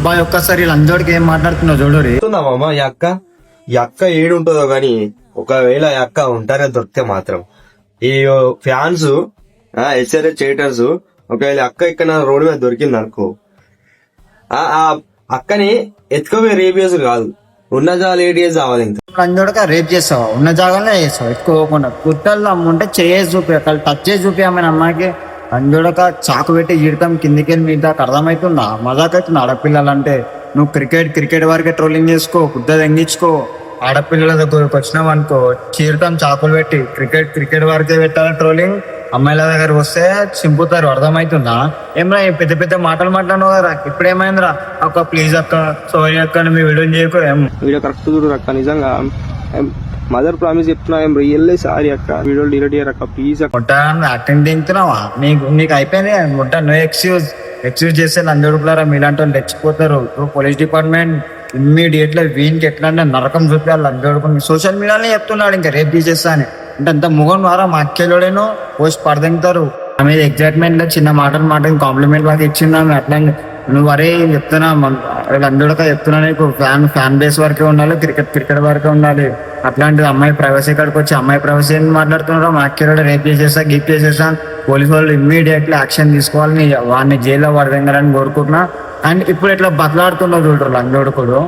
Bye ఒక్కసారి లంజోడికి ఏం మాట్లాడుతున్నావు చూడరి. మామ ఈ అక్క ఏడుంటుందో గాని ఒకవేళ ఈ అక్క ఉంటారే దొరికితే మాత్రం ఈ ఫ్యాన్స్ ఎస్ఆర్ఎస్ చేయటర్స్ ఒకవేళ అక్క ఇక్కడ రోడ్డు మీద దొరికింది అనుకో ఆ అక్కని ఎత్తుకోపోయి రేప్ చేసుడు కాదు, ఉన్న జాగాలు ఏడు చేసి కావాలి. ఇంకా లంజోడక రేప్ చేస్తావా? ఉన్న జాగాలో చేస్తావు ఎత్తుకోకుండా. కుట్టల్లో అమ్ముంటే చేసి చూపి, అక్కడ టచ్ చేసి చూపి ఆమె అమ్మాయికి. లంజోడక చాకు పెట్టి ఈడతాం కిందికి వెళ్ళి మీద అర్థమవుతుందా? మజాక్ అవుతుంది ఆడపిల్లలంటే. నువ్వు క్రికెట్ వరకే ట్రోలింగ్ చేసుకో, బుద్ధ తెంగించుకో. ఆడపిల్లల దగ్గరకు వచ్చినావు అనుకో చీరతాం చాకులు పెట్టి. క్రికెట్ వరకే పెట్టాలి ట్రోలింగ్. అమ్మాయిల దగ్గర వస్తే చింపుతారు, అర్థమవుతుందా? ఏమరా పెద్ద పెద్ద మాటలు మాట్లాడినావు కదా, ఇప్పుడేమైందిరా? అక్క ప్లీజ్ అక్క, సారీ అక్క, మీ వీడియో చేయకు. వీడియో కరెక్ట్ చూడు అక్క, నిజంగా మదర్ ప్రామిస్ చెప్తున్నా, రియల్లీ సారీ అక్క, వీడియో డిలీట్ చేయరు అక్క ప్లీజ్. యాక్టింగ్ దింగుతున్నావా? నీకు అయిపోయింది ముట్ట. నో ఎక్స్క్యూజ్ చేస్తే లంజోడుకులారా మీలాంటి వాళ్ళు తెచ్చిపోతారు. పోలీస్ డిపార్ట్మెంట్ ఇమ్మీడియట్ గా వీనికి ఎట్లా నరకం చూపించాలి లంజోడుకుని. సోషల్ మీడియాలో చెప్తున్నాడు ఇంకా రేప్ చేసేస్తా అని. అంటే అంత ముఖం ద్వారా మా అక్కేలోడేనో పోస్ట్ పడదెంగుతారు. ఆమె ఎగ్జైట్మెంట్ లో చిన్న మాటలు కాంప్లిమెంట్ బాగా ఇచ్చింది ఆమె. అట్లా నువ్వు వరే చెప్తున్నా లంజోడక చెప్తున్నా, నీకు ఫ్యాన్ బేస్ వరకే ఉండాలి, క్రికెట్ వరకే ఉండాలి. అట్లాంటిది అమ్మాయి ప్రైవసీ కాడికి వచ్చి అమ్మాయి ప్రైవసీ ఏం మాట్లాడుతున్నారో? మా అక్కేలోడ రేప్ చేసేస్తా, గిఫ్ట్ చేసేస్తా. పోలీసు వాళ్ళు ఇమ్మీడియట్లీ యాక్షన్ తీసుకోవాలని వాడిని జైల్లో పడదెంగాలని కోరుకుంటున్నా. అండ్ ఇప్పుడు ఇట్లా బతలాడుతున్నావు చూడరు లంజోడుకుడు.